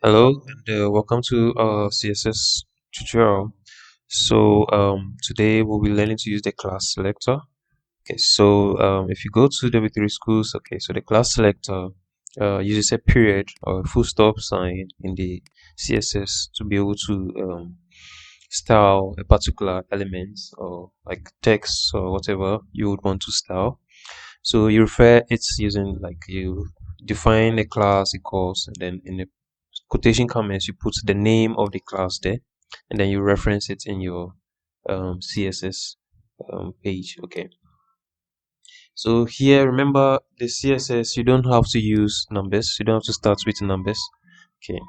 Hello and welcome to our CSS tutorial. Today we'll be learning to use the class selector. If you go to W3 Schools, so the class selector uses a period or a full stop sign in the CSS to be able to style a particular element or like text or whatever you would want to style. So you refer it's using like you define a class equals, and then in the quotation comments you put the name of the class there, and then you reference it in your CSS page. Okay, so here remember the CSS, you don't have to use numbers, you don't have to start with numbers. Okay,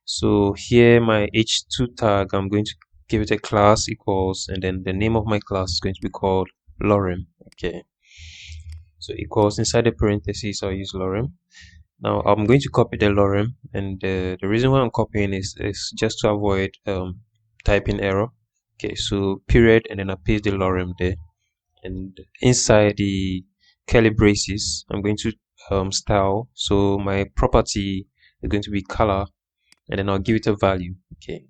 so here my h2 tag, I'm going to give it a class equals, and then the name of my class is going to be called lorem. Okay, so equals, inside the parentheses I'll use lorem. Now I'm going to copy the lorem, and the reason why I'm copying is just to avoid typing error. Okay, so period, and then I paste the lorem there, and inside the curly braces I'm going to style. So my property is going to be color, and then I'll give it a value. Okay,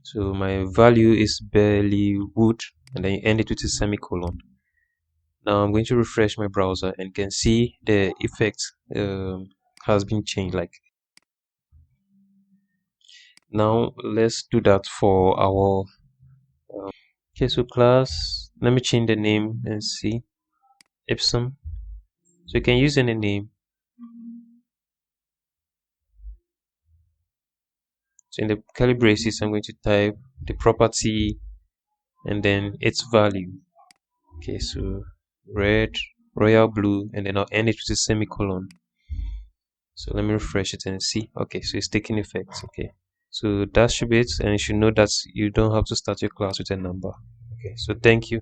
so my value is barely wood, and then you end it with a semicolon. Now I'm going to refresh my browser, and you can see the effect has been changed. Like, now let's do that for our okay, so class, let me change the name and see. Epson, so you can use any name. So in the curly braces I'm going to type the property and then its value. Okay, so red, royal blue, and then I'll end it with a semicolon. So let me refresh it and see. Okay, so it's taking effect. Okay, so that should be it, and you should know that you don't have to start your class with a number. Okay, so thank you.